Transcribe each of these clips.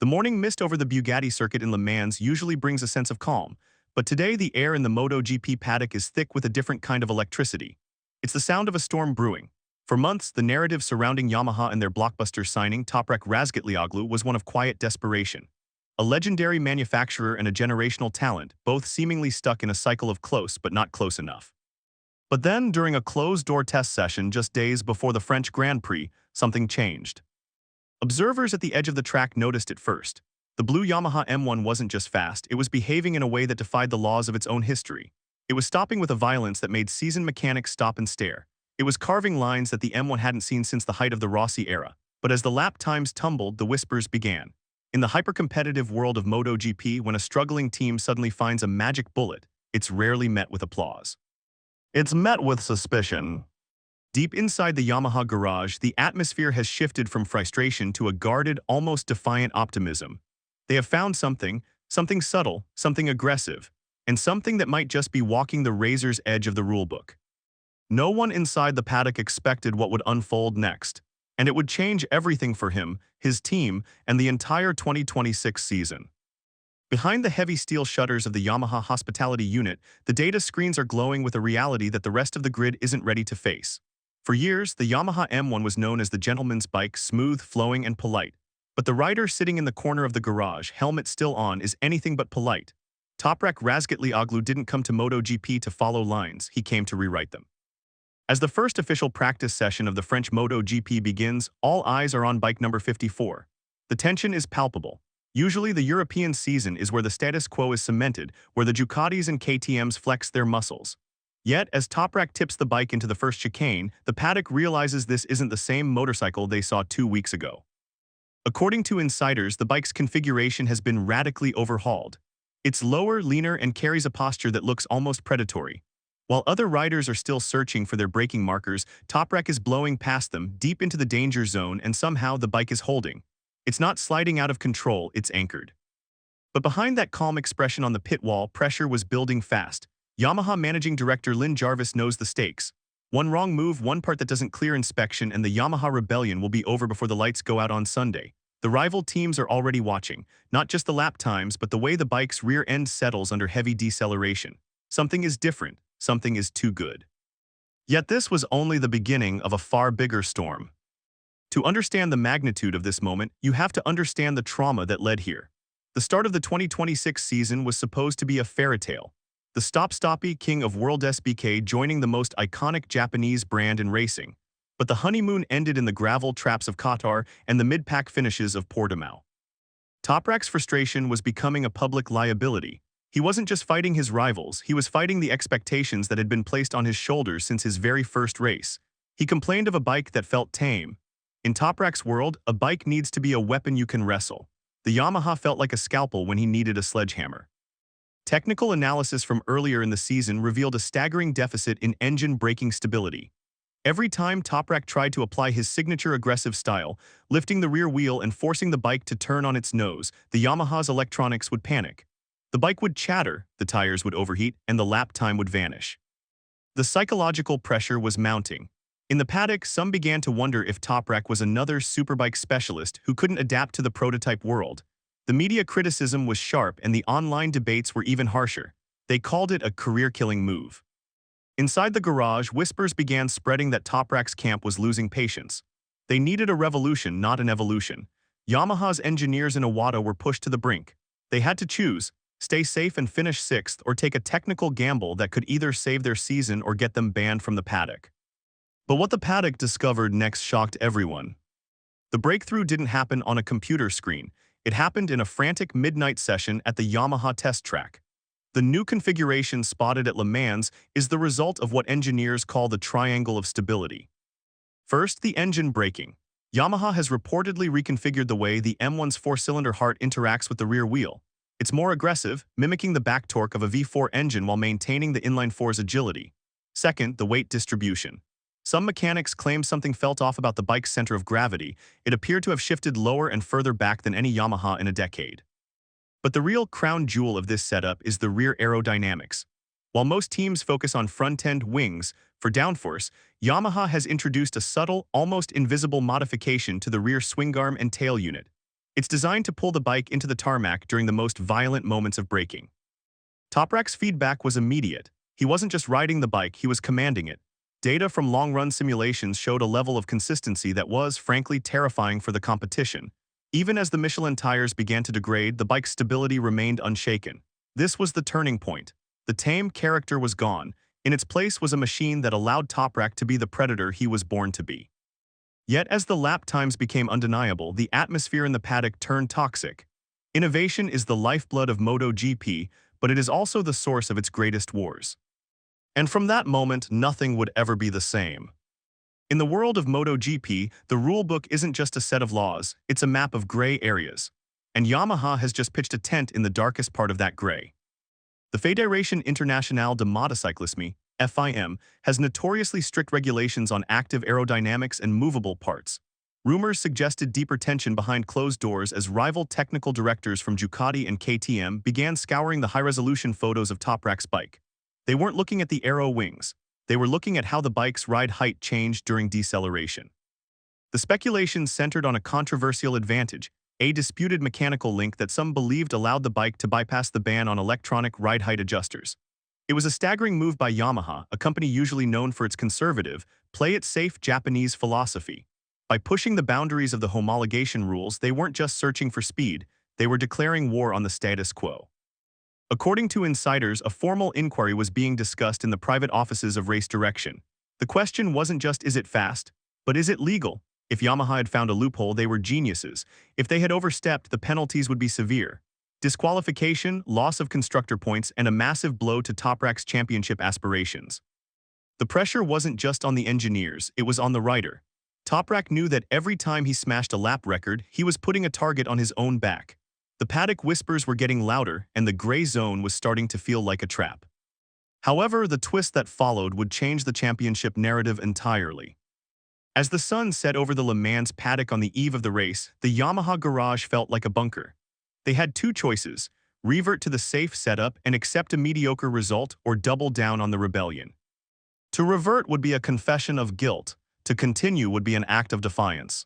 The morning mist over the Bugatti circuit in Le Mans usually brings a sense of calm, but today the air in the MotoGP paddock is thick with a different kind of electricity. It's the sound of a storm brewing. For months, the narrative surrounding Yamaha and their blockbuster signing, Toprak Razgatlıoğlu, was one of quiet desperation. A legendary manufacturer and a generational talent, both seemingly stuck in a cycle of close but not close enough. But then, during a closed-door test session just days before the French Grand Prix, something changed. Observers at the edge of the track noticed it first. The blue Yamaha M1 wasn't just fast, it was behaving in a way that defied the laws of its own history. It was stopping with a violence that made seasoned mechanics stop and stare. It was carving lines that the M1 hadn't seen since the height of the Rossi era. But as the lap times tumbled, the whispers began. In the hyper-competitive world of MotoGP, when a struggling team suddenly finds a magic bullet, it's rarely met with applause. It's met with suspicion. Deep inside the Yamaha garage, the atmosphere has shifted from frustration to a guarded, almost defiant optimism. They have found something subtle, something aggressive, and something that might just be walking the razor's edge of the rulebook. No one inside the paddock expected what would unfold next, and it would change everything for him, his team, and the entire 2026 season. Behind the heavy steel shutters of the Yamaha hospitality unit, the data screens are glowing with a reality that the rest of the grid isn't ready to face. For years, the Yamaha M1 was known as the gentleman's bike, smooth, flowing, and polite. But the rider sitting in the corner of the garage, helmet still on, is anything but polite. Toprak Razgatlıoğlu didn't come to MotoGP to follow lines, he came to rewrite them. As the first official practice session of the French MotoGP begins, all eyes are on bike number 54. The tension is palpable. Usually the European season is where the status quo is cemented, where the Ducatis and KTMs flex their muscles. Yet, as Toprak tips the bike into the first chicane, the paddock realizes this isn't the same motorcycle they saw 2 weeks ago. According to insiders, the bike's configuration has been radically overhauled. It's lower, leaner, and carries a posture that looks almost predatory. While other riders are still searching for their braking markers, Toprak is blowing past them, deep into the danger zone, and somehow the bike is holding. It's not sliding out of control, it's anchored. But behind that calm expression on the pit wall, pressure was building fast. Yamaha managing director Lynn Jarvis knows the stakes. One wrong move, one part that doesn't clear inspection, and the Yamaha Rebellion will be over before the lights go out on Sunday. The rival teams are already watching, not just the lap times, but the way the bike's rear end settles under heavy deceleration. Something is different. Something is too good. Yet this was only the beginning of a far bigger storm. To understand the magnitude of this moment, you have to understand the trauma that led here. The start of the 2026 season was supposed to be a fairy tale. The stop-stoppy king of World SBK joining the most iconic Japanese brand in racing. But the honeymoon ended in the gravel traps of Qatar and the mid-pack finishes of Portimao. Toprak's frustration was becoming a public liability. He wasn't just fighting his rivals, he was fighting the expectations that had been placed on his shoulders since his very first race. He complained of a bike that felt tame. In Toprak's world, a bike needs to be a weapon you can wrestle. The Yamaha felt like a scalpel when he needed a sledgehammer. Technical analysis from earlier in the season revealed a staggering deficit in engine braking stability. Every time Toprak tried to apply his signature aggressive style, lifting the rear wheel and forcing the bike to turn on its nose, the Yamaha's electronics would panic. The bike would chatter, the tires would overheat, and the lap time would vanish. The psychological pressure was mounting. In the paddock, some began to wonder if Toprak was another superbike specialist who couldn't adapt to the prototype world. The media criticism was sharp and the online debates were even harsher. They called it a career-killing move. Inside the garage, whispers began spreading that Toprak's camp was losing patience. They needed a revolution, not an evolution. Yamaha's engineers in Iwata were pushed to the brink. They had to choose. Stay safe and finish 6th, or take a technical gamble that could either save their season or get them banned from the paddock. But what the paddock discovered next shocked everyone. The breakthrough didn't happen on a computer screen. It happened in a frantic midnight session at the Yamaha test track. The new configuration spotted at Le Mans is the result of what engineers call the triangle of stability. First, the engine braking. Yamaha has reportedly reconfigured the way the M1's 4-cylinder heart interacts with the rear wheel. It's more aggressive, mimicking the back torque of a V4 engine while maintaining the inline-4's agility. Second, the weight distribution. Some mechanics claim something felt off about the bike's center of gravity. It appeared to have shifted lower and further back than any Yamaha in a decade. But the real crown jewel of this setup is the rear aerodynamics. While most teams focus on front-end wings for downforce, Yamaha has introduced a subtle, almost invisible modification to the rear swingarm and tail unit. It's designed to pull the bike into the tarmac during the most violent moments of braking. Toprak's feedback was immediate. He wasn't just riding the bike, he was commanding it. Data from long-run simulations showed a level of consistency that was, frankly, terrifying for the competition. Even as the Michelin tires began to degrade, the bike's stability remained unshaken. This was the turning point. The tame character was gone. In its place was a machine that allowed Toprak to be the predator he was born to be. Yet as the lap times became undeniable, the atmosphere in the paddock turned toxic. Innovation is the lifeblood of MotoGP, but it is also the source of its greatest wars. And from that moment, nothing would ever be the same. In the world of MotoGP, the rulebook isn't just a set of laws, it's a map of gray areas. And Yamaha has just pitched a tent in the darkest part of that gray. The Fédération Internationale de Motocyclisme, FIM, has notoriously strict regulations on active aerodynamics and movable parts. Rumors suggested deeper tension behind closed doors as rival technical directors from Ducati and KTM began scouring the high-resolution photos of Toprak's bike. They weren't looking at the aero wings. They were looking at how the bike's ride height changed during deceleration. The speculation centered on a controversial advantage, a disputed mechanical link that some believed allowed the bike to bypass the ban on electronic ride height adjusters. It was a staggering move by Yamaha, a company usually known for its conservative, play-it-safe Japanese philosophy. By pushing the boundaries of the homologation rules, they weren't just searching for speed, they were declaring war on the status quo. According to insiders, a formal inquiry was being discussed in the private offices of Race Direction. The question wasn't just is it fast, but is it legal? If Yamaha had found a loophole, they were geniuses. If they had overstepped, the penalties would be severe. Disqualification, loss of constructor points, and a massive blow to Toprak's championship aspirations. The pressure wasn't just on the engineers, it was on the rider. Toprak knew that every time he smashed a lap record, he was putting a target on his own back. The paddock whispers were getting louder, and the gray zone was starting to feel like a trap. However, the twist that followed would change the championship narrative entirely. As the sun set over the Le Mans paddock on the eve of the race, the Yamaha garage felt like a bunker. They had two choices: revert to the safe setup and accept a mediocre result, or double down on the rebellion. To revert would be a confession of guilt. To continue would be an act of defiance.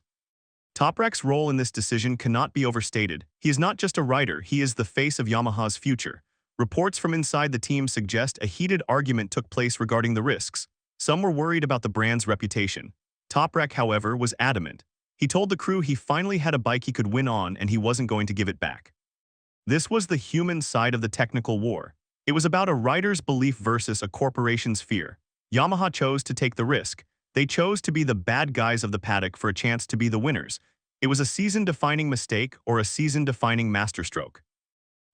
Toprak's role in this decision cannot be overstated. He is not just a rider, he is the face of Yamaha's future. Reports from inside the team suggest a heated argument took place regarding the risks. Some were worried about the brand's reputation. Toprak, however, was adamant. He told the crew he finally had a bike he could win on and he wasn't going to give it back. This was the human side of the technical war. It was about a rider's belief versus a corporation's fear. Yamaha chose to take the risk. They chose to be the bad guys of the paddock for a chance to be the winners. It was a season-defining mistake or a season-defining masterstroke.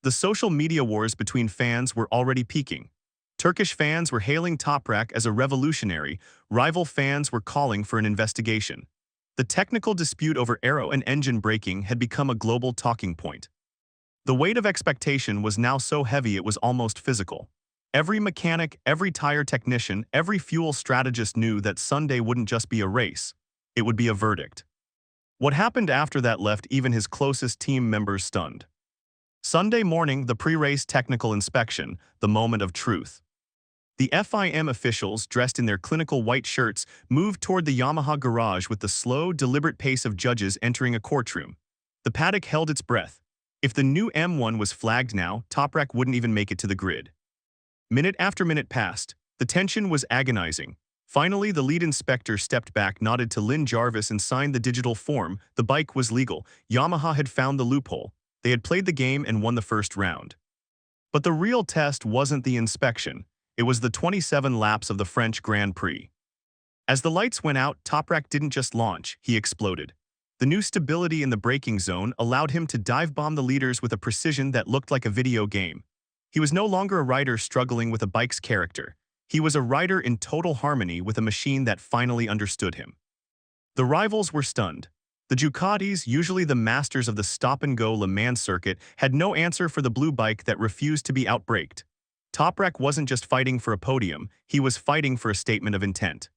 The social media wars between fans were already peaking. Turkish fans were hailing Toprak as a revolutionary, rival fans were calling for an investigation. The technical dispute over aero and engine braking had become a global talking point. The weight of expectation was now so heavy it was almost physical. Every mechanic, every tire technician, every fuel strategist knew that Sunday wouldn't just be a race, it would be a verdict. What happened after that left even his closest team members stunned. Sunday morning, the pre-race technical inspection, the moment of truth. The FIM officials, dressed in their clinical white shirts, moved toward the Yamaha garage with the slow, deliberate pace of judges entering a courtroom. The paddock held its breath. If the new M1 was flagged now, Toprak wouldn't even make it to the grid. Minute after minute passed. The tension was agonizing. Finally, the lead inspector stepped back, nodded to Lynn Jarvis and signed the digital form. The bike was legal. Yamaha had found the loophole. They had played the game and won the first round. But the real test wasn't the inspection. It was the 27 laps of the French Grand Prix. As the lights went out, Toprak didn't just launch, he exploded. The new stability in the braking zone allowed him to dive-bomb the leaders with a precision that looked like a video game. He was no longer a rider struggling with a bike's character. He was a rider in total harmony with a machine that finally understood him. The rivals were stunned. The Ducatis, usually the masters of the stop-and-go Le Mans circuit, had no answer for the blue bike that refused to be outbraked. Toprak wasn't just fighting for a podium, he was fighting for a statement of intent.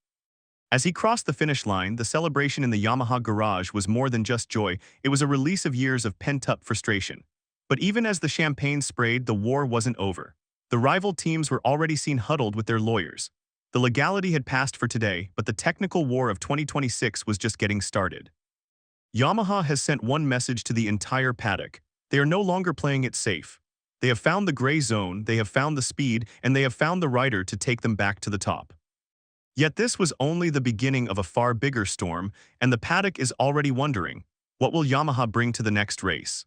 As he crossed the finish line, the celebration in the Yamaha garage was more than just joy, it was a release of years of pent-up frustration. But even as the champagne sprayed, the war wasn't over. The rival teams were already seen huddled with their lawyers. The legality had passed for today, but the technical war of 2026 was just getting started. Yamaha has sent one message to the entire paddock. They are no longer playing it safe. They have found the gray zone, they have found the speed, and they have found the rider to take them back to the top. Yet this was only the beginning of a far bigger storm, and the paddock is already wondering, what will Yamaha bring to the next race?